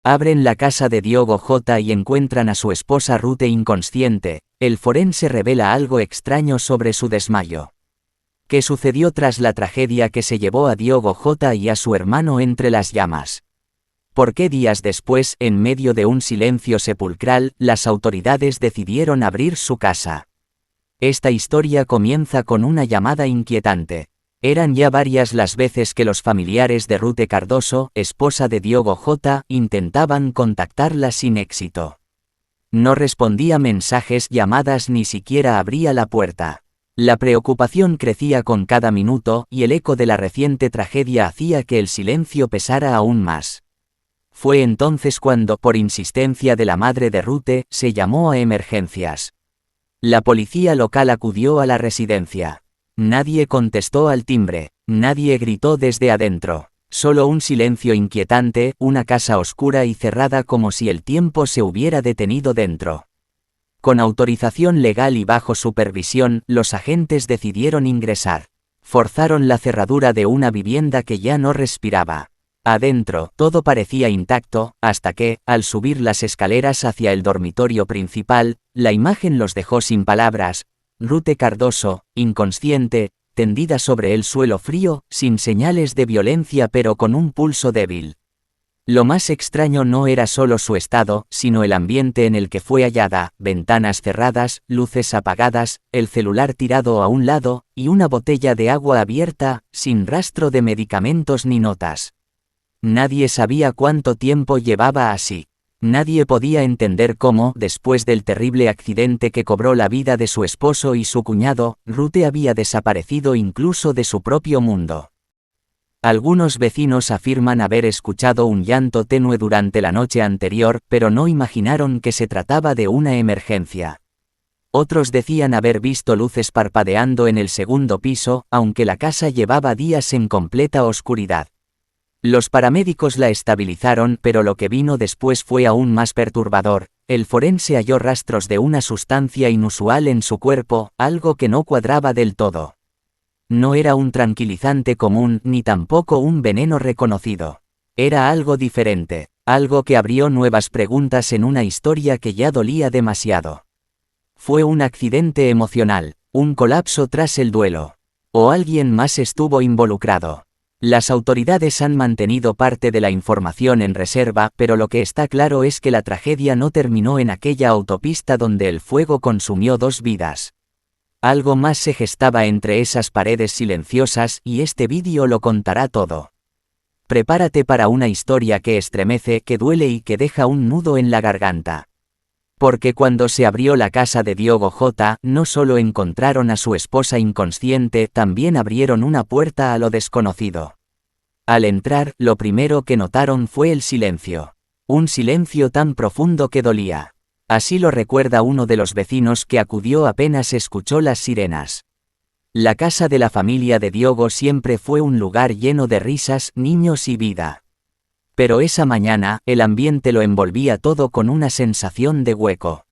Abren la casa de Diogo J. y encuentran a su esposa Ruth inconsciente. El forense revela algo extraño sobre su desmayo. ¿Qué sucedió tras la tragedia que se llevó a Diogo J. y a su hermano entre las llamas? ¿Por qué días después, en medio de un silencio sepulcral, las autoridades decidieron abrir su casa? Esta historia comienza con una llamada inquietante. Eran ya varias las veces que los familiares de Ruth Cardoso, esposa de Diogo J., intentaban contactarla sin éxito. No respondía mensajes, llamadas, ni siquiera abría la puerta. La preocupación crecía con cada minuto, y el eco de la reciente tragedia hacía que el silencio pesara aún más. Fue entonces cuando, por insistencia de la madre de Ruth, se llamó a emergencias. La policía local acudió a la residencia. Nadie contestó al timbre, nadie gritó desde adentro. Solo un silencio inquietante, una casa oscura y cerrada como si el tiempo se hubiera detenido dentro. Con autorización legal y bajo supervisión, los agentes decidieron ingresar. Forzaron la cerradura de una vivienda que ya no respiraba. Adentro, todo parecía intacto, hasta que, al subir las escaleras hacia el dormitorio principal, la imagen los dejó sin palabras. Ruth Cardoso, inconsciente, tendida sobre el suelo frío, sin señales de violencia pero con un pulso débil. Lo más extraño no era solo su estado, sino el ambiente en el que fue hallada: ventanas cerradas, luces apagadas, el celular tirado a un lado, y una botella de agua abierta, sin rastro de medicamentos ni notas. Nadie sabía cuánto tiempo llevaba así. Nadie podía entender cómo, después del terrible accidente que cobró la vida de su esposo y su cuñado, Ruth había desaparecido incluso de su propio mundo. Algunos vecinos afirman haber escuchado un llanto tenue durante la noche anterior, pero no imaginaron que se trataba de una emergencia. Otros decían haber visto luces parpadeando en el segundo piso, aunque la casa llevaba días en completa oscuridad. Los paramédicos la estabilizaron, pero lo que vino después fue aún más perturbador. El forense halló rastros de una sustancia inusual en su cuerpo, algo que no cuadraba del todo. No era un tranquilizante común, ni tampoco un veneno reconocido. Era algo diferente, algo que abrió nuevas preguntas en una historia que ya dolía demasiado. ¿Fue un accidente emocional, un colapso tras el duelo? ¿O alguien más estuvo involucrado? Las autoridades han mantenido parte de la información en reserva, pero lo que está claro es que la tragedia no terminó en aquella autopista donde el fuego consumió 2 vidas. Algo más se gestaba entre esas paredes silenciosas, y este vídeo lo contará todo. Prepárate para una historia que estremece, que duele y que deja un nudo en la garganta. Porque cuando se abrió la casa de Diogo J., no solo encontraron a su esposa inconsciente, también abrieron una puerta a lo desconocido. Al entrar, lo primero que notaron fue el silencio. Un silencio tan profundo que dolía. Así lo recuerda uno de los vecinos que acudió apenas escuchó las sirenas. La casa de la familia de Diogo siempre fue un lugar lleno de risas, niños y vida. Pero esa mañana, el ambiente lo envolvía todo con una sensación de hueco.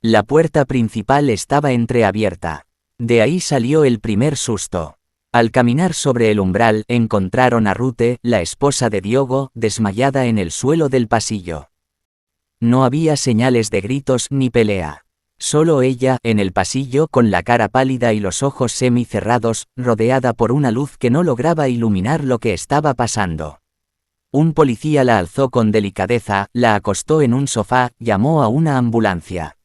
La puerta principal estaba entreabierta. De ahí salió el primer susto. Al caminar sobre el umbral, encontraron a Ruth, la esposa de Diogo, desmayada en el suelo del pasillo. No había señales de gritos ni pelea. Solo ella, en el pasillo, con la cara pálida y los ojos semicerrados, rodeada por una luz que no lograba iluminar lo que estaba pasando. Un policía la alzó con delicadeza, la acostó en un sofá, llamó a una ambulancia.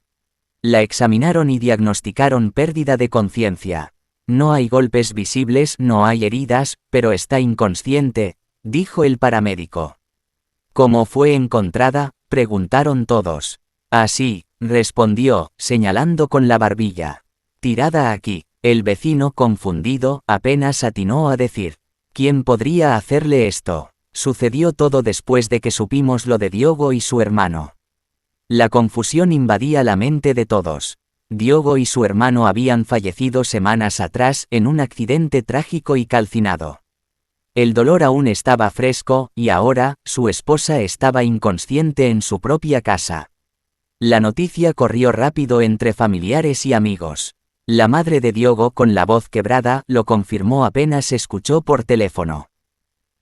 La examinaron y diagnosticaron pérdida de conciencia. No hay golpes visibles, no hay heridas, pero está inconsciente, dijo el paramédico. ¿Cómo fue encontrada?, preguntaron todos. Así, respondió, señalando con la barbilla. Tirada aquí. El vecino, confundido, apenas atinó a decir: ¿quién podría hacerle esto? Sucedió todo después de que supimos lo de Diogo y su hermano. La confusión invadía la mente de todos. Diogo y su hermano habían fallecido semanas atrás en un accidente trágico y calcinado. El dolor aún estaba fresco, y ahora, su esposa estaba inconsciente en su propia casa. La noticia corrió rápido entre familiares y amigos. La madre de Diogo, con la voz quebrada, lo confirmó apenas escuchó por teléfono.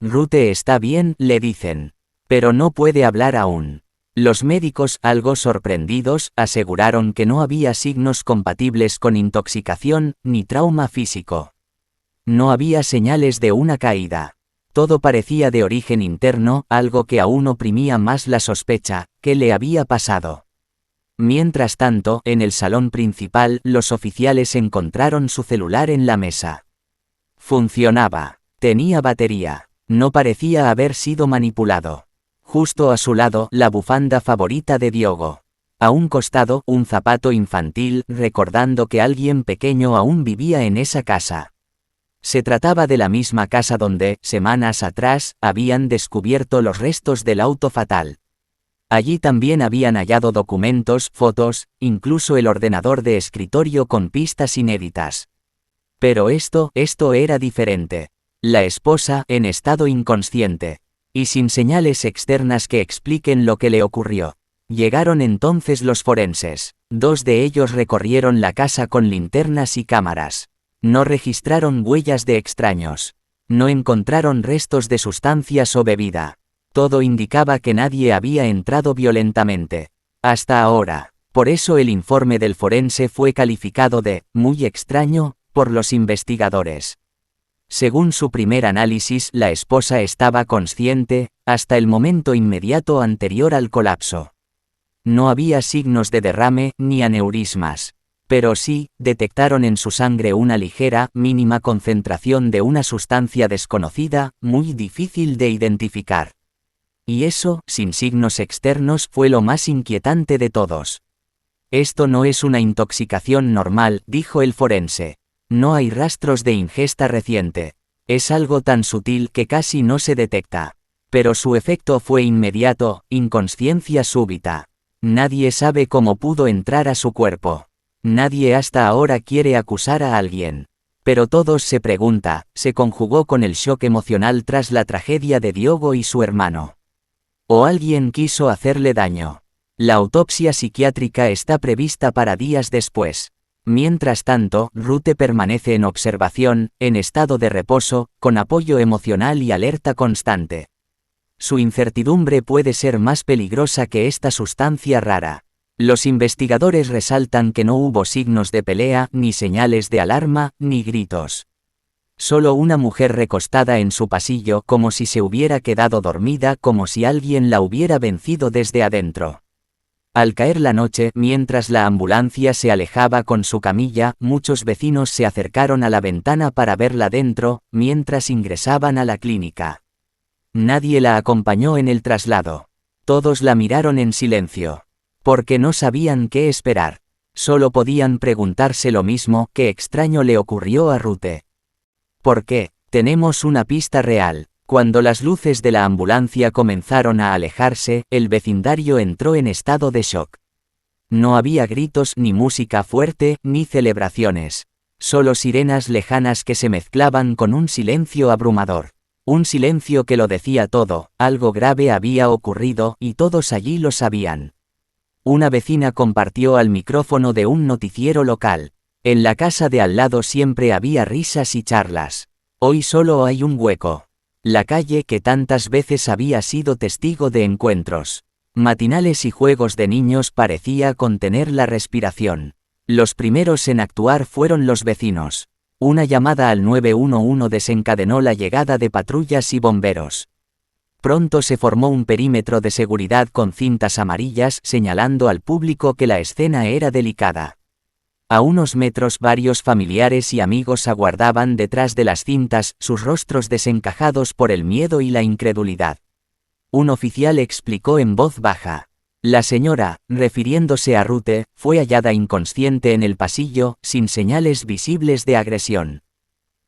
Ruth está bien, le dicen. Pero no puede hablar aún. Los médicos, algo sorprendidos, aseguraron que no había signos compatibles con intoxicación, ni trauma físico. No había señales de una caída. Todo parecía de origen interno, algo que aún oprimía más la sospecha, ¿qué le había pasado? Mientras tanto, en el salón principal, los oficiales encontraron su celular en la mesa. Funcionaba. Tenía batería. No parecía haber sido manipulado. Justo a su lado, la bufanda favorita de Diogo. A un costado, un zapato infantil, recordando que alguien pequeño aún vivía en esa casa. Se trataba de la misma casa donde, semanas atrás, habían descubierto los restos del auto fatal. Allí también habían hallado documentos, fotos, incluso el ordenador de escritorio con pistas inéditas. Pero esto era diferente. La esposa, en estado inconsciente. Y sin señales externas que expliquen lo que le ocurrió. Llegaron entonces los forenses. 2 de ellos recorrieron la casa con linternas y cámaras. No registraron huellas de extraños. No encontraron restos de sustancias o bebida. Todo indicaba que nadie había entrado violentamente. Hasta ahora. Por eso el informe del forense fue calificado de «muy extraño» por los investigadores. Según su primer análisis, la esposa estaba consciente, hasta el momento inmediato anterior al colapso. No había signos de derrame, ni aneurismas. Pero sí, detectaron en su sangre una ligera, mínima concentración de una sustancia desconocida, muy difícil de identificar. Y eso, sin signos externos, fue lo más inquietante de todos. Esto no es una intoxicación normal, dijo el forense. No hay rastros de ingesta reciente. Es algo tan sutil que casi no se detecta. Pero su efecto fue inmediato, inconsciencia súbita. Nadie sabe cómo pudo entrar a su cuerpo. Nadie hasta ahora quiere acusar a alguien. Pero todos se pregunta, se conjugó con el shock emocional tras la tragedia de Diogo y su hermano. ¿O alguien quiso hacerle daño? La autopsia psiquiátrica está prevista para días después. Mientras tanto, Ruth permanece en observación, en estado de reposo, con apoyo emocional y alerta constante. Su incertidumbre puede ser más peligrosa que esta sustancia rara. Los investigadores resaltan que no hubo signos de pelea, ni señales de alarma, ni gritos. Solo una mujer recostada en su pasillo como si se hubiera quedado dormida, como si alguien la hubiera vencido desde adentro. Al caer la noche, mientras la ambulancia se alejaba con su camilla, muchos vecinos se acercaron a la ventana para verla dentro, mientras ingresaban a la clínica. Nadie la acompañó en el traslado. Todos la miraron en silencio. Porque no sabían qué esperar. Solo podían preguntarse lo mismo: ¿qué extraño le ocurrió a Ruth? ¿Por qué? Tenemos una pista real. Cuando las luces de la ambulancia comenzaron a alejarse, el vecindario entró en estado de shock. No había gritos, ni música fuerte, ni celebraciones. Solo sirenas lejanas que se mezclaban con un silencio abrumador. Un silencio que lo decía todo: algo grave había ocurrido, y todos allí lo sabían. Una vecina compartió al micrófono de un noticiero local. En la casa de al lado siempre había risas y charlas. Hoy solo hay un hueco. La calle que tantas veces había sido testigo de encuentros matinales y juegos de niños parecía contener la respiración. Los primeros en actuar fueron los vecinos. Una llamada al 911 desencadenó la llegada de patrullas y bomberos. Pronto se formó un perímetro de seguridad con cintas amarillas señalando al público que la escena era delicada. A unos metros varios familiares y amigos aguardaban detrás de las cintas, sus rostros desencajados por el miedo y la incredulidad. Un oficial explicó en voz baja. La señora, refiriéndose a Ruth, fue hallada inconsciente en el pasillo, sin señales visibles de agresión.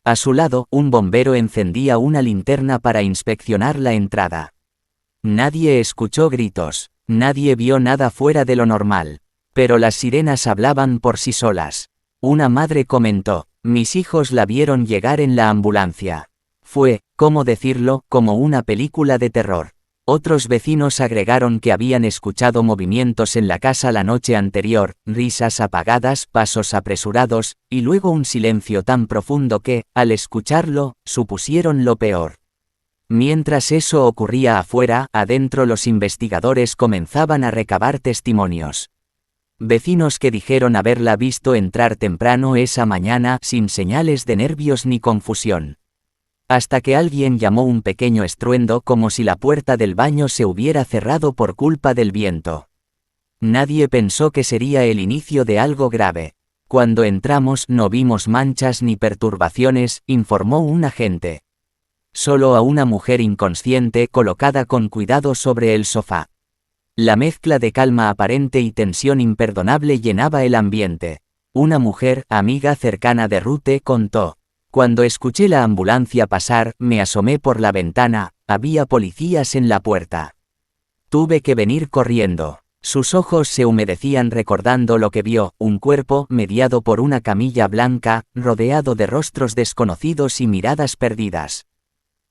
A su lado, un bombero encendía una linterna para inspeccionar la entrada. Nadie escuchó gritos, nadie vio nada fuera de lo normal. Pero las sirenas hablaban por sí solas. Una madre comentó: mis hijos la vieron llegar en la ambulancia. Fue, ¿cómo decirlo?, como una película de terror. Otros vecinos agregaron que habían escuchado movimientos en la casa la noche anterior, risas apagadas, pasos apresurados, y luego un silencio tan profundo que, al escucharlo, supusieron lo peor. Mientras eso ocurría afuera, adentro los investigadores comenzaban a recabar testimonios. Vecinos que dijeron haberla visto entrar temprano esa mañana sin señales de nervios ni confusión. Hasta que alguien llamó un pequeño estruendo como si la puerta del baño se hubiera cerrado por culpa del viento. Nadie pensó que sería el inicio de algo grave. Cuando entramos no vimos manchas ni perturbaciones, informó un agente. Solo a una mujer inconsciente colocada con cuidado sobre el sofá. La mezcla de calma aparente y tensión imperdonable llenaba el ambiente. Una mujer, amiga cercana de Ruth, contó. Cuando escuché la ambulancia pasar, me asomé por la ventana, había policías en la puerta. Tuve que venir corriendo. Sus ojos se humedecían recordando lo que vio, un cuerpo mediado por una camilla blanca, rodeado de rostros desconocidos y miradas perdidas.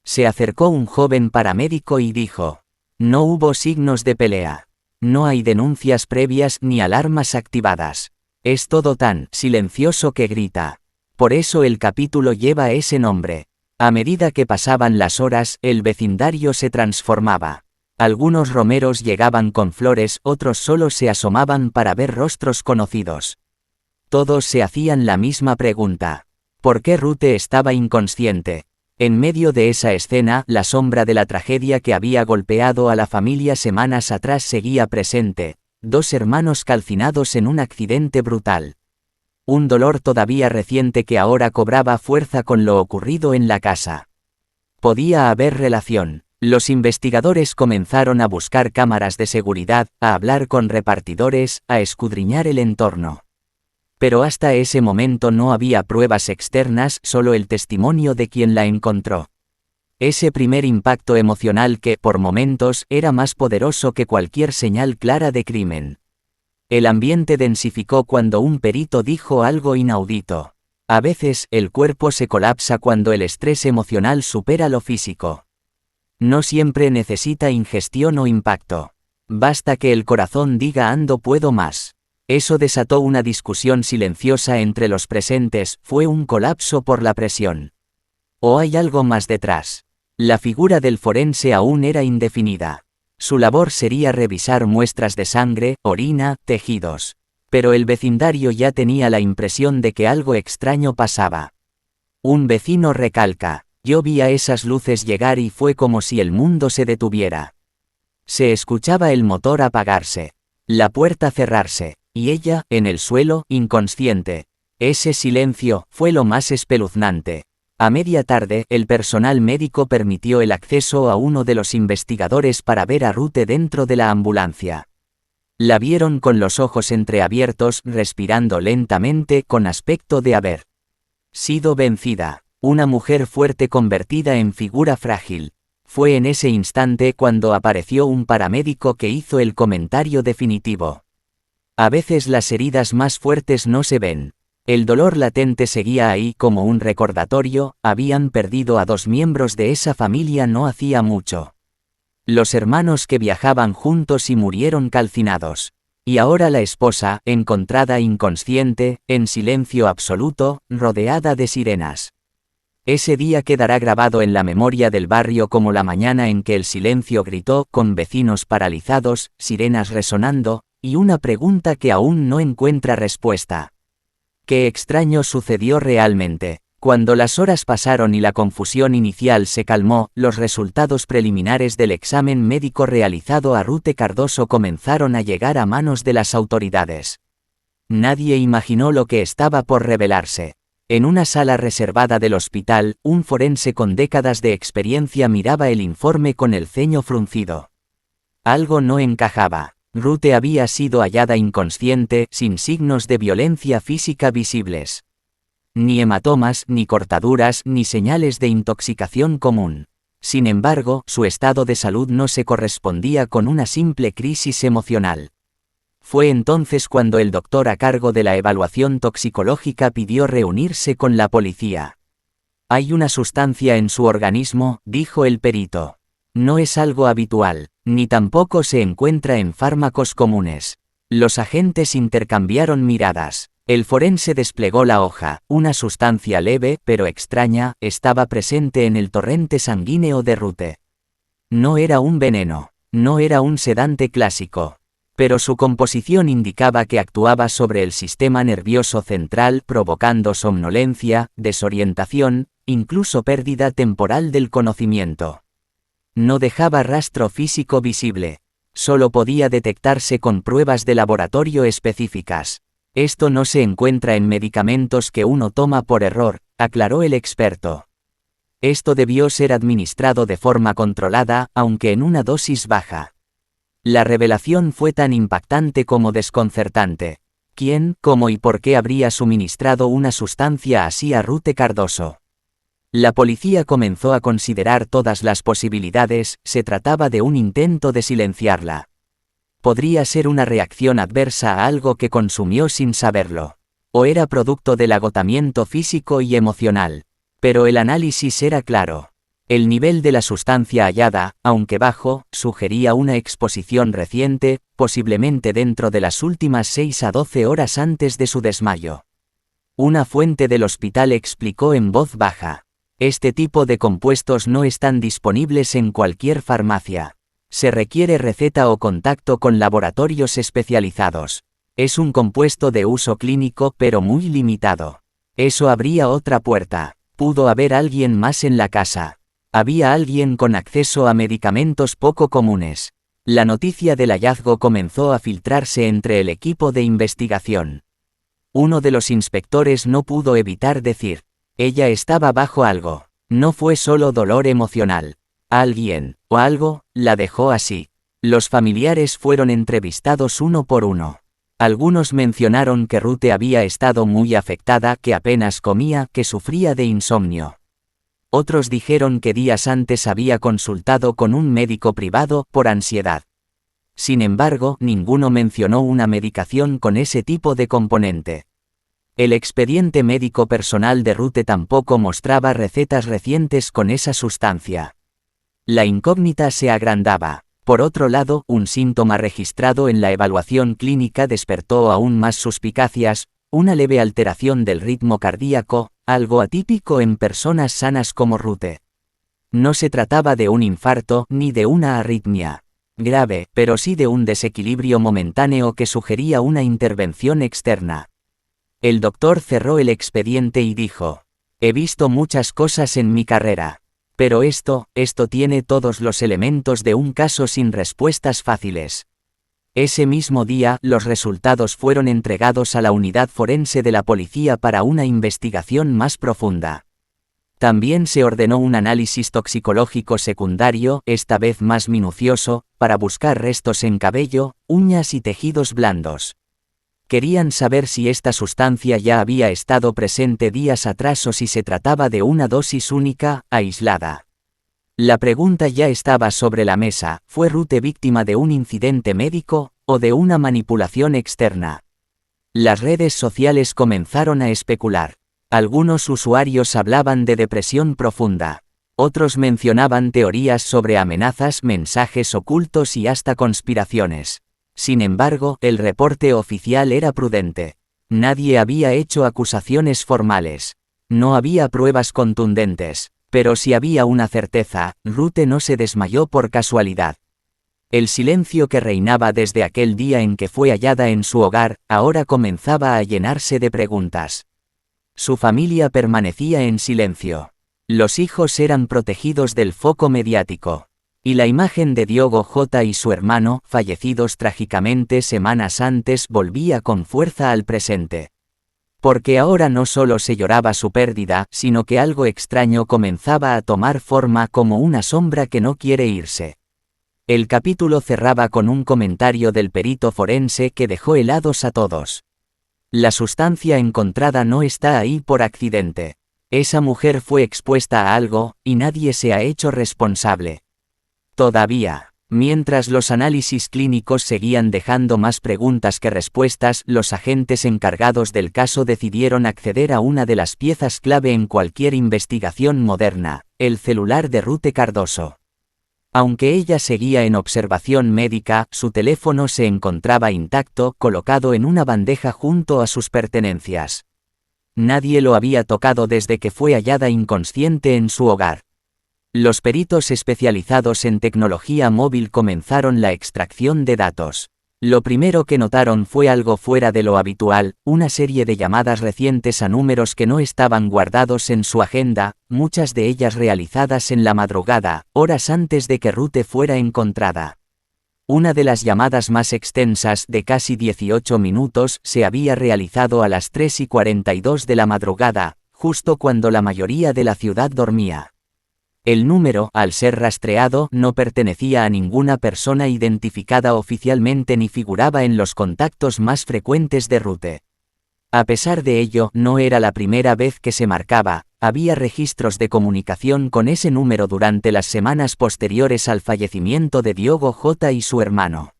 Se acercó un joven paramédico y dijo: no hubo signos de pelea. No hay denuncias previas ni alarmas activadas. Es todo tan silencioso que grita. Por eso el capítulo lleva ese nombre. A medida que pasaban las horas, el vecindario se transformaba. Algunos romeros llegaban con flores, otros solo se asomaban para ver rostros conocidos. Todos se hacían la misma pregunta. ¿Por qué Ruth estaba inconsciente? En medio de esa escena, la sombra de la tragedia que había golpeado a la familia semanas atrás seguía presente, 2 hermanos calcinados en un accidente brutal. Un dolor todavía reciente que ahora cobraba fuerza con lo ocurrido en la casa. Podía haber relación. Los investigadores comenzaron a buscar cámaras de seguridad, a hablar con repartidores, a escudriñar el entorno. Pero hasta ese momento no había pruebas externas, solo el testimonio de quien la encontró. Ese primer impacto emocional que, por momentos, era más poderoso que cualquier señal clara de crimen. El ambiente densificó cuando un perito dijo algo inaudito. A veces, el cuerpo se colapsa cuando el estrés emocional supera lo físico. No siempre necesita ingestión o impacto. Basta que el corazón diga ando puedo más. Eso desató una discusión silenciosa entre los presentes, fue un colapso por la presión. ¿O hay algo más detrás? La figura del forense aún era indefinida. Su labor sería revisar muestras de sangre, orina, tejidos. Pero el vecindario ya tenía la impresión de que algo extraño pasaba. Un vecino recalca: yo vi a esas luces llegar y fue como si el mundo se detuviera. Se escuchaba el motor apagarse, la puerta cerrarse. Y ella, en el suelo, inconsciente. Ese silencio fue lo más espeluznante. A media tarde, el personal médico permitió el acceso a uno de los investigadores para ver a Ruth dentro de la ambulancia. La vieron con los ojos entreabiertos, respirando lentamente, con aspecto de haber sido vencida. Una mujer fuerte convertida en figura frágil. Fue en ese instante cuando apareció un paramédico que hizo el comentario definitivo. A veces las heridas más fuertes no se ven. El dolor latente seguía ahí como un recordatorio, habían perdido a 2 miembros de esa familia no hacía mucho. Los hermanos que viajaban juntos y murieron calcinados. Y ahora la esposa, encontrada inconsciente, en silencio absoluto, rodeada de sirenas. Ese día quedará grabado en la memoria del barrio como la mañana en que el silencio gritó, con vecinos paralizados, sirenas resonando, y una pregunta que aún no encuentra respuesta. ¿Qué extraño sucedió realmente? Cuando las horas pasaron y la confusión inicial se calmó, los resultados preliminares del examen médico realizado a Ruth Cardoso comenzaron a llegar a manos de las autoridades. Nadie imaginó lo que estaba por revelarse. En una sala reservada del hospital, un forense con décadas de experiencia miraba el informe con el ceño fruncido. Algo no encajaba. Ruth había sido hallada inconsciente, sin signos de violencia física visibles. Ni hematomas, ni cortaduras, ni señales de intoxicación común. Sin embargo, su estado de salud no se correspondía con una simple crisis emocional. Fue entonces cuando el doctor a cargo de la evaluación toxicológica pidió reunirse con la policía. Hay una sustancia en su organismo, dijo el perito. No es algo habitual, ni tampoco se encuentra en fármacos comunes. Los agentes intercambiaron miradas. El forense desplegó la hoja. Una sustancia leve, pero extraña, estaba presente en el torrente sanguíneo de Ruth. No era un veneno, no era un sedante clásico, pero su composición indicaba que actuaba sobre el sistema nervioso central provocando somnolencia, desorientación, incluso pérdida temporal del conocimiento. No dejaba rastro físico visible. Solo podía detectarse con pruebas de laboratorio específicas. Esto no se encuentra en medicamentos que uno toma por error, aclaró el experto. Esto debió ser administrado de forma controlada, aunque en una dosis baja. La revelación fue tan impactante como desconcertante. ¿Quién, cómo y por qué habría suministrado una sustancia así a Ruth Cardoso? La policía comenzó a considerar todas las posibilidades. Se trataba de un intento de silenciarla. Podría ser una reacción adversa a algo que consumió sin saberlo. O era producto del agotamiento físico y emocional. Pero el análisis era claro. El nivel de la sustancia hallada, aunque bajo, sugería una exposición reciente, posiblemente dentro de las últimas 6 a 12 horas antes de su desmayo. Una fuente del hospital explicó en voz baja. Este tipo de compuestos no están disponibles en cualquier farmacia. Se requiere receta o contacto con laboratorios especializados. Es un compuesto de uso clínico pero muy limitado. Eso abría otra puerta. Pudo haber alguien más en la casa. Había alguien con acceso a medicamentos poco comunes. La noticia del hallazgo comenzó a filtrarse entre el equipo de investigación. Uno de los inspectores no pudo evitar decir: ella estaba bajo algo. No fue solo dolor emocional. Alguien, o algo, la dejó así. Los familiares fueron entrevistados uno por uno. Algunos mencionaron que Ruth había estado muy afectada, que apenas comía, que sufría de insomnio. Otros dijeron que días antes había consultado con un médico privado por ansiedad. Sin embargo, ninguno mencionó una medicación con ese tipo de componente. El expediente médico personal de Ruth tampoco mostraba recetas recientes con esa sustancia. La incógnita se agrandaba. Por otro lado, un síntoma registrado en la evaluación clínica despertó aún más suspicacias: una leve alteración del ritmo cardíaco, algo atípico en personas sanas como Ruth. No se trataba de un infarto ni de una arritmia grave, pero sí de un desequilibrio momentáneo que sugería una intervención externa. El doctor cerró el expediente y dijo: he visto muchas cosas en mi carrera. Pero esto tiene todos los elementos de un caso sin respuestas fáciles. Ese mismo día, los resultados fueron entregados a la unidad forense de la policía para una investigación más profunda. También se ordenó un análisis toxicológico secundario, esta vez más minucioso, para buscar restos en cabello, uñas y tejidos blandos. Querían saber si esta sustancia ya había estado presente días atrás o si se trataba de una dosis única, aislada. La pregunta ya estaba sobre la mesa: ¿fue Ruth víctima de un incidente médico, o de una manipulación externa? Las redes sociales comenzaron a especular. Algunos usuarios hablaban de depresión profunda. Otros mencionaban teorías sobre amenazas, mensajes ocultos y hasta conspiraciones. Sin embargo, el reporte oficial era prudente. Nadie había hecho acusaciones formales. No había pruebas contundentes. Pero si había una certeza: Ruth no se desmayó por casualidad. El silencio que reinaba desde aquel día en que fue hallada en su hogar, ahora comenzaba a llenarse de preguntas. Su familia permanecía en silencio. Los hijos eran protegidos del foco mediático. Y la imagen de Diogo J. y su hermano, fallecidos trágicamente semanas antes, volvía con fuerza al presente. Porque ahora no solo se lloraba su pérdida, sino que algo extraño comenzaba a tomar forma, como una sombra que no quiere irse. El capítulo cerraba con un comentario del perito forense que dejó helados a todos. La sustancia encontrada no está ahí por accidente. Esa mujer fue expuesta a algo, y nadie se ha hecho responsable. Todavía. Mientras los análisis clínicos seguían dejando más preguntas que respuestas, los agentes encargados del caso decidieron acceder a una de las piezas clave en cualquier investigación moderna: el celular de Ruth Cardoso. Aunque ella seguía en observación médica, su teléfono se encontraba intacto, colocado en una bandeja junto a sus pertenencias. Nadie lo había tocado desde que fue hallada inconsciente en su hogar. Los peritos especializados en tecnología móvil comenzaron la extracción de datos. Lo primero que notaron fue algo fuera de lo habitual, una serie de llamadas recientes a números que no estaban guardados en su agenda, muchas de ellas realizadas en la madrugada, horas antes de que Ruth fuera encontrada. Una de las llamadas más extensas, de casi 18 minutos, se había realizado a las 3:42 de la madrugada, justo cuando la mayoría de la ciudad dormía. El número, al ser rastreado, no pertenecía a ninguna persona identificada oficialmente ni figuraba en los contactos más frecuentes de Ruth. A pesar de ello, no era la primera vez que se marcaba, había registros de comunicación con ese número durante las semanas posteriores al fallecimiento de Diogo J. y su hermano.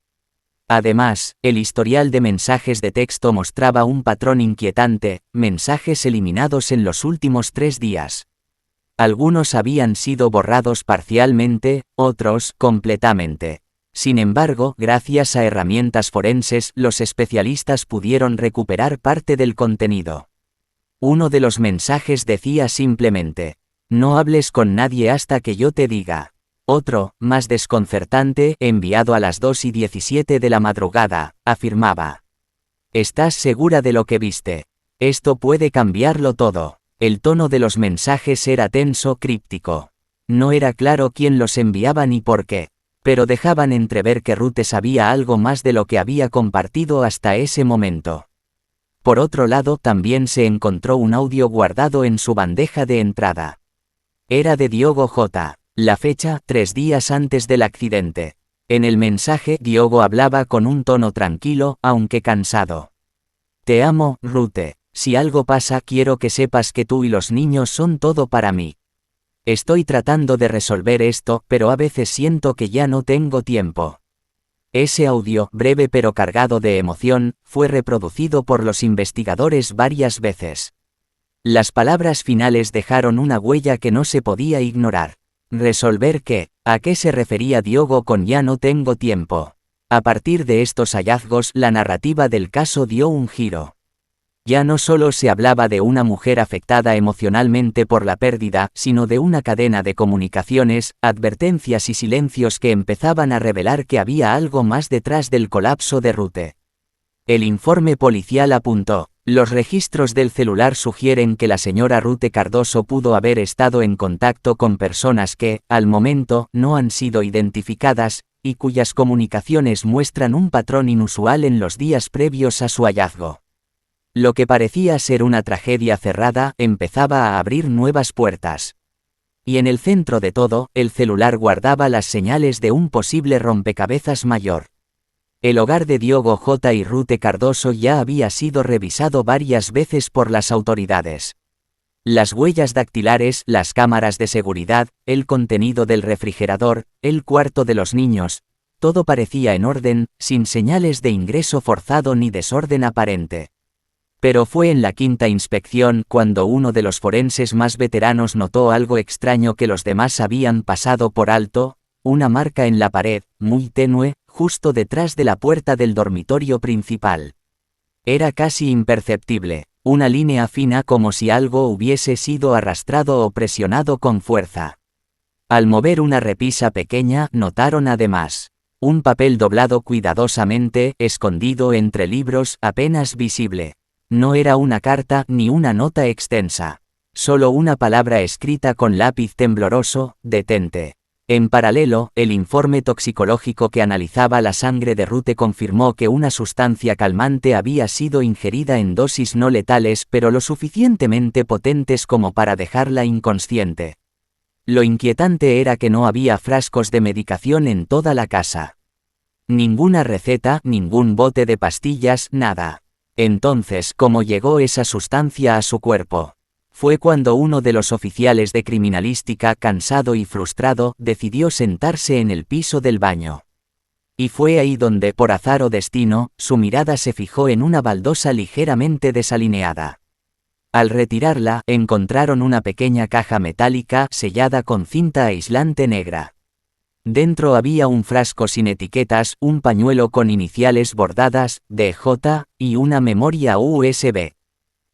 Además, el historial de mensajes de texto mostraba un patrón inquietante, mensajes eliminados en los últimos 3 días. Algunos habían sido borrados parcialmente, otros, completamente. Sin embargo, gracias a herramientas forenses, los especialistas pudieron recuperar parte del contenido. Uno de los mensajes decía simplemente: "No hables con nadie hasta que yo te diga". Otro, más desconcertante, enviado a las 2:17 de la madrugada, afirmaba: "¿Estás segura de lo que viste? Esto puede cambiarlo todo". El tono de los mensajes era tenso, críptico. No era claro quién los enviaba ni por qué, pero dejaban entrever que Ruth sabía algo más de lo que había compartido hasta ese momento. Por otro lado, también se encontró un audio guardado en su bandeja de entrada. Era de Diogo J. La fecha, 3 días antes del accidente. En el mensaje, Diogo hablaba con un tono tranquilo, aunque cansado. "Te amo, Ruth. Si algo pasa, quiero que sepas que tú y los niños son todo para mí. Estoy tratando de resolver esto, pero a veces siento que ya no tengo tiempo". Ese audio, breve pero cargado de emoción, fue reproducido por los investigadores varias veces. Las palabras finales dejaron una huella que no se podía ignorar. ¿Resolver qué? ¿A qué se refería Diogo con "ya no tengo tiempo"? A partir de estos hallazgos, la narrativa del caso dio un giro. Ya no solo se hablaba de una mujer afectada emocionalmente por la pérdida, sino de una cadena de comunicaciones, advertencias y silencios que empezaban a revelar que había algo más detrás del colapso de Ruth. El informe policial apuntó: los registros del celular sugieren que la señora Ruth Cardoso pudo haber estado en contacto con personas que, al momento, no han sido identificadas, y cuyas comunicaciones muestran un patrón inusual en los días previos a su hallazgo. Lo que parecía ser una tragedia cerrada, empezaba a abrir nuevas puertas. Y en el centro de todo, el celular guardaba las señales de un posible rompecabezas mayor. El hogar de Diogo J. y Ruth Cardoso ya había sido revisado varias veces por las autoridades. Las huellas dactilares, las cámaras de seguridad, el contenido del refrigerador, el cuarto de los niños, todo parecía en orden, sin señales de ingreso forzado ni desorden aparente. Pero fue en la 5ª inspección cuando uno de los forenses más veteranos notó algo extraño que los demás habían pasado por alto: una marca en la pared, muy tenue, justo detrás de la puerta del dormitorio principal. Era casi imperceptible, una línea fina como si algo hubiese sido arrastrado o presionado con fuerza. Al mover una repisa pequeña, notaron además un papel doblado cuidadosamente, escondido entre libros, apenas visible. No era una carta ni una nota extensa. Solo una palabra escrita con lápiz tembloroso: detente. En paralelo, el informe toxicológico que analizaba la sangre de Ruth confirmó que una sustancia calmante había sido ingerida en dosis no letales pero lo suficientemente potentes como para dejarla inconsciente. Lo inquietante era que no había frascos de medicación en toda la casa. Ninguna receta, ningún bote de pastillas, nada. Entonces, ¿cómo llegó esa sustancia a su cuerpo? Fue cuando uno de los oficiales de criminalística, cansado y frustrado, decidió sentarse en el piso del baño. Y fue ahí donde, por azar o destino, su mirada se fijó en una baldosa ligeramente desalineada. Al retirarla, encontraron una pequeña caja metálica sellada con cinta aislante negra. Dentro había un frasco sin etiquetas, un pañuelo con iniciales bordadas, DJ, y una memoria USB.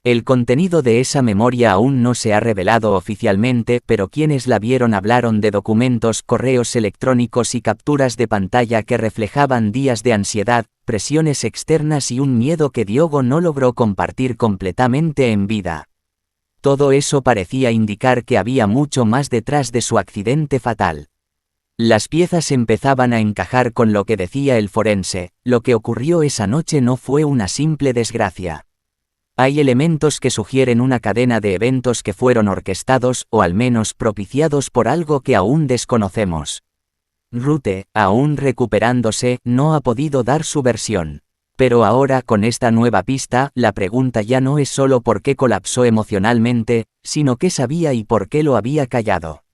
El contenido de esa memoria aún no se ha revelado oficialmente, pero quienes la vieron hablaron de documentos, correos electrónicos y capturas de pantalla que reflejaban días de ansiedad, presiones externas y un miedo que Diogo no logró compartir completamente en vida. Todo eso parecía indicar que había mucho más detrás de su accidente fatal. Las piezas empezaban a encajar con lo que decía el forense: lo que ocurrió esa noche no fue una simple desgracia. Hay elementos que sugieren una cadena de eventos que fueron orquestados, o al menos propiciados por algo que aún desconocemos. Ruth, aún recuperándose, no ha podido dar su versión. Pero ahora, con esta nueva pista, la pregunta ya no es solo por qué colapsó emocionalmente, sino qué sabía y por qué lo había callado.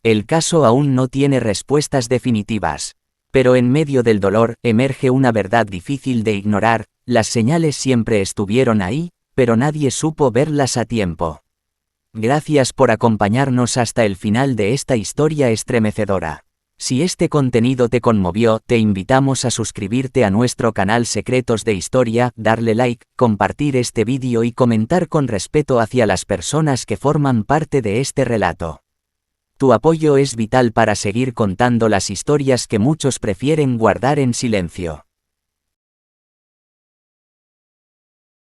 El caso aún no tiene respuestas definitivas. Pero en medio del dolor, emerge una verdad difícil de ignorar: las señales siempre estuvieron ahí, pero nadie supo verlas a tiempo. Gracias por acompañarnos hasta el final de esta historia estremecedora. Si este contenido te conmovió, te invitamos a suscribirte a nuestro canal Secretos de Historia, darle like, compartir este vídeo y comentar con respeto hacia las personas que forman parte de este relato. Tu apoyo es vital para seguir contando las historias que muchos prefieren guardar en silencio.